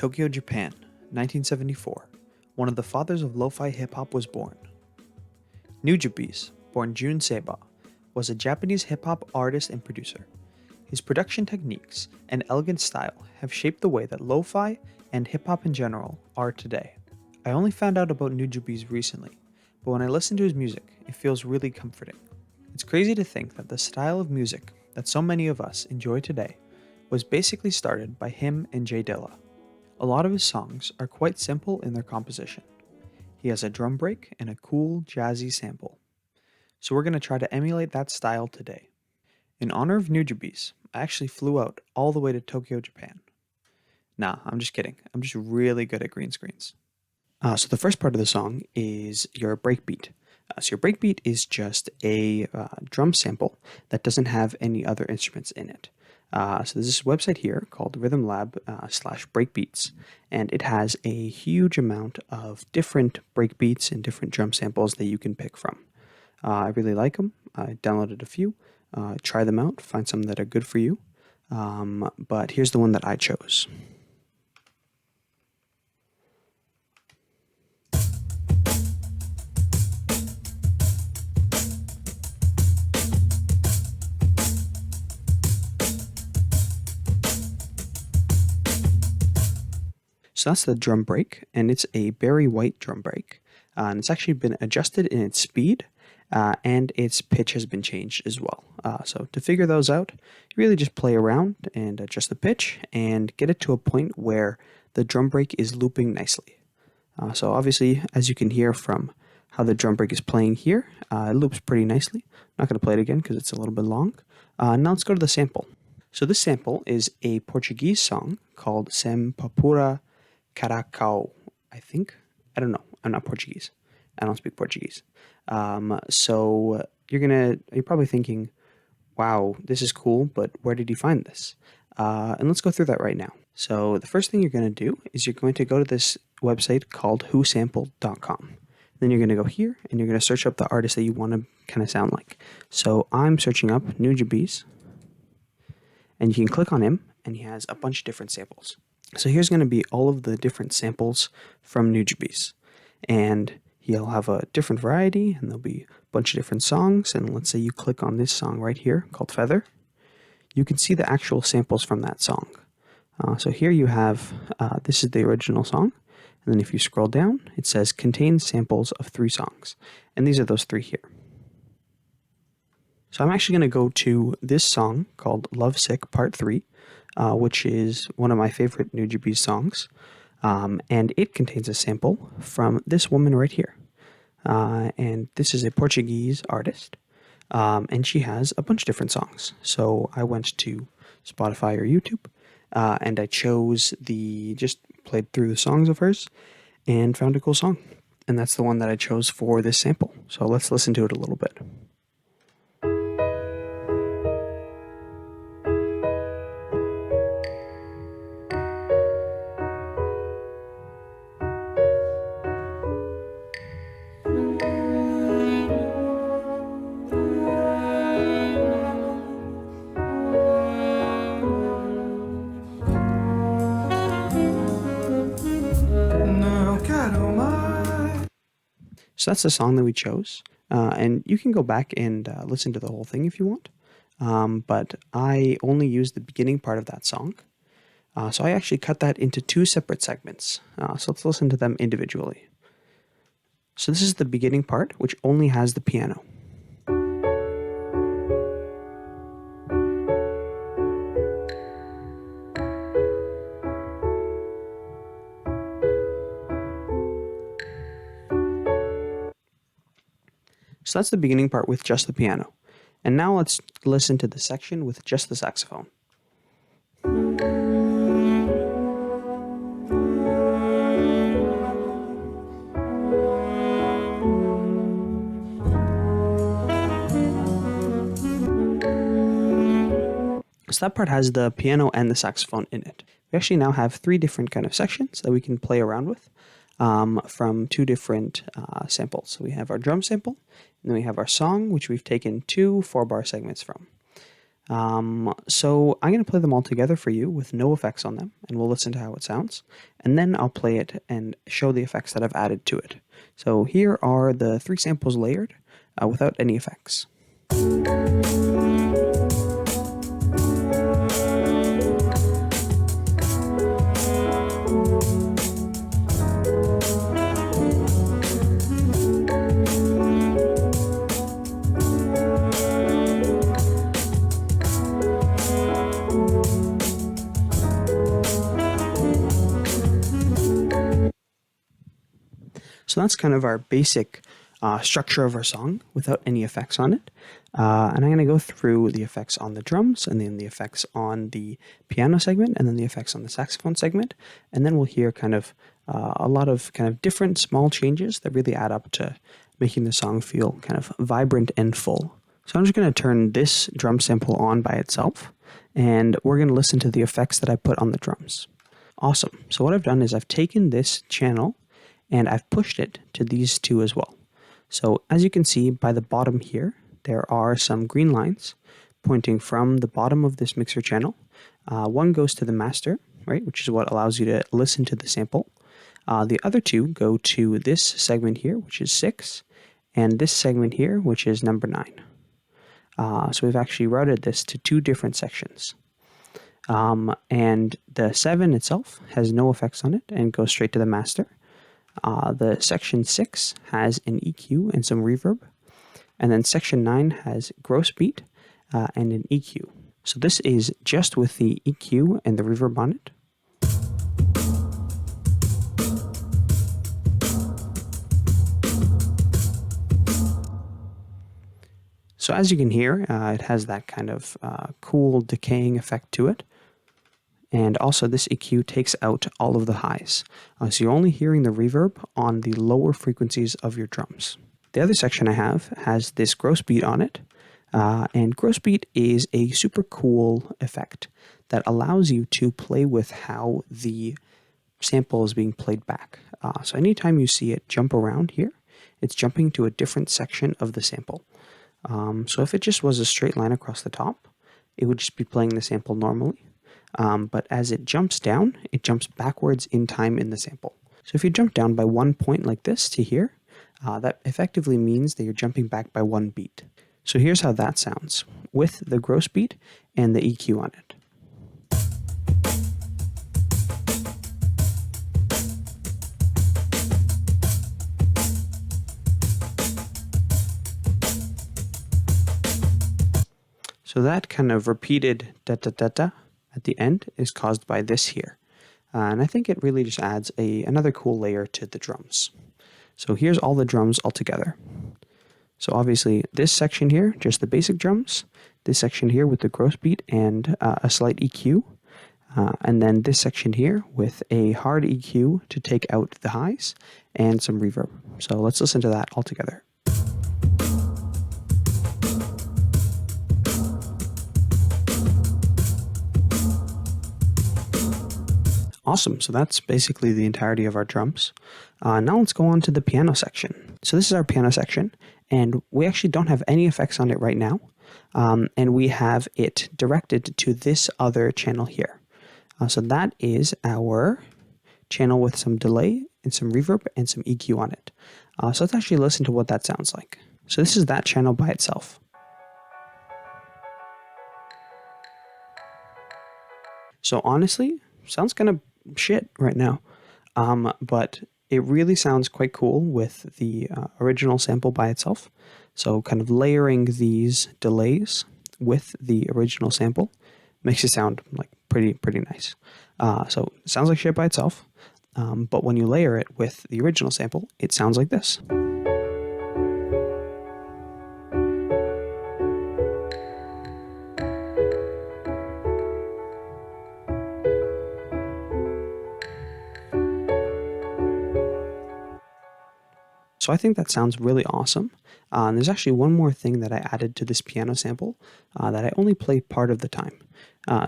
Tokyo, Japan, 1974, one of the fathers of lo-fi hip-hop was born. Nujabes, born Jun Seba, was a Japanese hip-hop artist and producer. His production techniques and elegant style have shaped the way that lo-fi and hip-hop in general are today. I only found out about Nujabes recently, but when I listen to his music, it feels really comforting. It's crazy to think that the style of music that so many of us enjoy today was basically started by him and Jay Dilla. A lot of his songs are quite simple in their composition. He has a drum break and a cool, jazzy sample. So we're going to try to emulate that style today. In honor of Nujabes, I actually flew out all the way to Tokyo, Japan. Nah, I'm just kidding. I'm just really good at green screens. So the first part of the song is your breakbeat. So your breakbeat is just a drum sample that doesn't have any other instruments in it. So there's this website here called Rhythm Lab /breakbeats, and it has a huge amount of different breakbeats and different drum samples that you can pick from. I really like them. I downloaded a few. Try them out. Find some that are good for you. But here's the one that I chose. So that's the drum break, and it's a berry white drum break. And it's actually been adjusted in its speed, and its pitch has been changed as well. So to figure those out, you really just play around and adjust the pitch and get it to a point where the drum break is looping nicely. So obviously, as you can hear from how the drum break is playing here, it loops pretty nicely. I'm not going to play it again because it's a little bit long. Now let's go to the sample. So this sample is a Portuguese song called Sem Papura Caracau, I think. I don't know. I'm not Portuguese. I don't speak Portuguese. So you're probably thinking, wow, this is cool, but where did you find this? And let's go through that right now. So the first thing you're going to do is you're going to go to this website called whosampled.com. Then you're going to go here and you're going to search up the artist that you want to kind of sound like. So I'm searching up Nujabes, and you can click on him, and he has a bunch of different samples. So here's going to be all of the different samples from Nujabes, and he'll have a different variety, and there'll be a bunch of different songs. And let's say you click on this song right here called Feather. You can see the actual samples from that song. So here you have, this is the original song. And then if you scroll down, it says contains samples of 3 songs. And these are those 3 here. So I'm actually going to go to this song called Love Sick Part 3, which is one of my favorite Nujabes songs. And it contains a sample from this woman right here. And this is a Portuguese artist. And she has a bunch of different songs. So I went to Spotify or YouTube, and I chose just played through the songs of hers and found a cool song. And that's the one that I chose for this sample. So let's listen to it a little bit. So that's the song that we chose, and you can go back and listen to the whole thing if you want, but I only used the beginning part of that song, so I actually cut that into 2 separate segments, so let's listen to them individually. So this is the beginning part, which only has the piano. So that's the beginning part with just the piano. And now let's listen to the section with just the saxophone. So that part has the piano and the saxophone in it. We actually now have 3 different kind of sections that we can play around with. From 2 different samples. So we have our drum sample, and then we have our song, which we've taken 2 4-bar segments from. So I'm going to play them all together for you with no effects on them, and we'll listen to how it sounds. And then I'll play it and show the effects that I've added to it. So here are the 3 samples layered without any effects. So that's kind of our basic structure of our song without any effects on it. And I'm going to go through the effects on the drums, and then the effects on the piano segment, and then the effects on the saxophone segment. And then we'll hear kind of a lot of kind of different small changes that really add up to making the song feel kind of vibrant and full. So I'm just going to turn this drum sample on by itself, and we're going to listen to the effects that I put on the drums. Awesome. So what I've done is I've taken this channel and I've pushed it to these 2 as well. So as you can see by the bottom here, there are some green lines pointing from the bottom of this mixer channel. One goes to the master, right, which is what allows you to listen to the sample. The other 2 go to this segment here, which is 6, and this segment here, which is number 9. So we've actually routed this to 2 different sections. And the 7 itself has no effects on it and goes straight to the master. The section 6 has an EQ and some reverb, and then section 9 has gross beat and an EQ. So this is just with the EQ and the reverb on it. So as you can hear, it has that kind of cool decaying effect to it. And also this EQ takes out all of the highs. So you're only hearing the reverb on the lower frequencies of your drums. The other section I have has this gross beat on it. And gross beat is a super cool effect that allows you to play with how the sample is being played back. So anytime you see it jump around here, it's jumping to a different section of the sample. So if it just was a straight line across the top, it would just be playing the sample normally. But as it jumps down, it jumps backwards in time in the sample. So if you jump down by 1 point like this to here, that effectively means that you're jumping back by 1 beat. So here's how that sounds with the gross beat and the EQ on it. So that kind of repeated da-da-da-da at the end is caused by this here. And I think it really just adds another cool layer to the drums. So here's all the drums all together. So obviously this section here, just the basic drums, this section here with the gross beat and a slight EQ, and then this section here with a hard EQ to take out the highs and some reverb. So let's listen to that all together. Awesome, so that's basically the entirety of our drums. Now let's go on to the piano section. So this is our piano section, and we actually don't have any effects on it right now, and we have it directed to this other channel here. So that is our channel with some delay and some reverb and some EQ on it. So let's actually listen to what that sounds like. So this is that channel by itself. So honestly, sounds kind of shit right now, but it really sounds quite cool with the original sample by itself. So kind of layering these delays with the original sample makes it sound like pretty nice. So it sounds like shit by itself, but when you layer it with the original sample, it sounds like this. So I think that sounds really awesome. And there's actually one more thing that I added to this piano sample that I only play part of the time.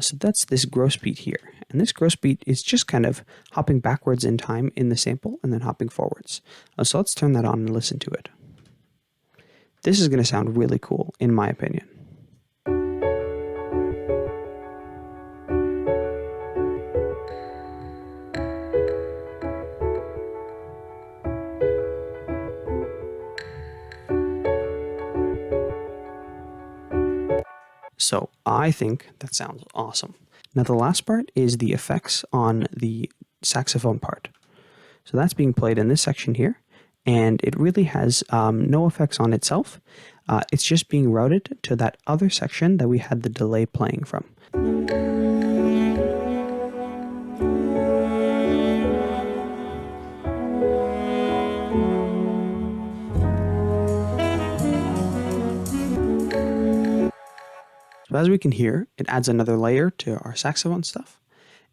So that's this gross beat here. And this gross beat is just kind of hopping backwards in time in the sample and then hopping forwards. So let's turn that on and listen to it. This is going to sound really cool, in my opinion. I think that sounds awesome. Now the last part is the effects on the saxophone part. So that's being played in this section here, and it really has no effects on itself. It's just being routed to that other section that we had the delay playing from. So as we can hear, it adds another layer to our saxophone stuff.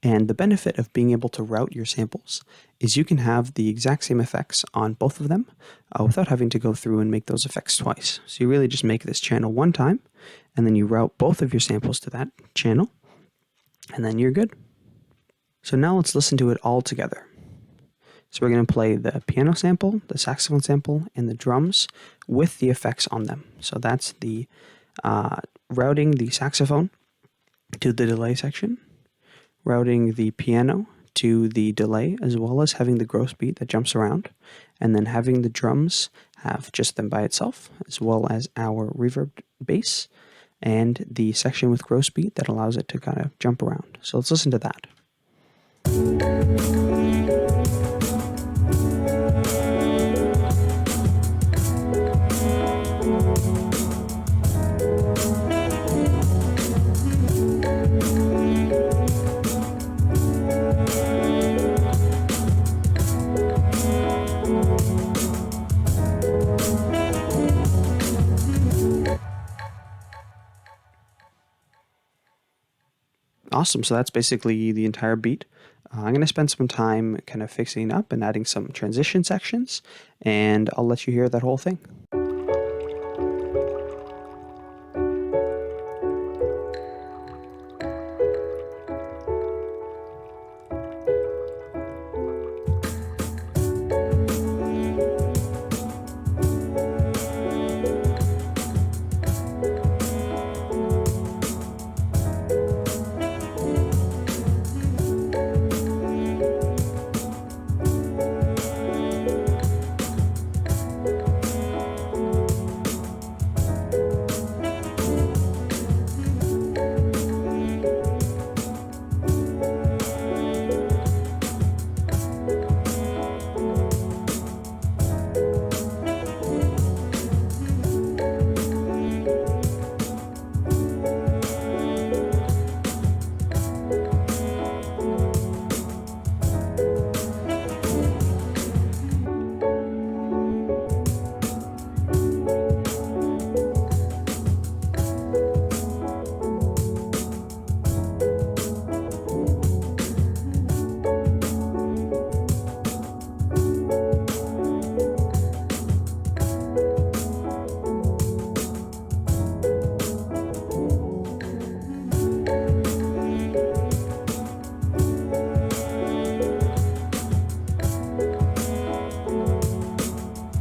And the benefit of being able to route your samples is you can have the exact same effects on both of them without having to go through and make those effects twice. So you really just make this channel one time, and then you route both of your samples to that channel, and then you're good. So now let's listen to it all together. So we're going to play the piano sample, the saxophone sample, and the drums with the effects on them. So that's the routing the saxophone to the delay section, routing the piano to the delay, as well as having the gross beat that jumps around, and then having the drums have just them by itself, as well as our reverb bass and the section with gross beat that allows it to kind of jump around. So let's listen to that. Awesome, so that's basically the entire beat. I'm going to spend some time kind of fixing it up and adding some transition sections, and I'll let you hear that whole thing.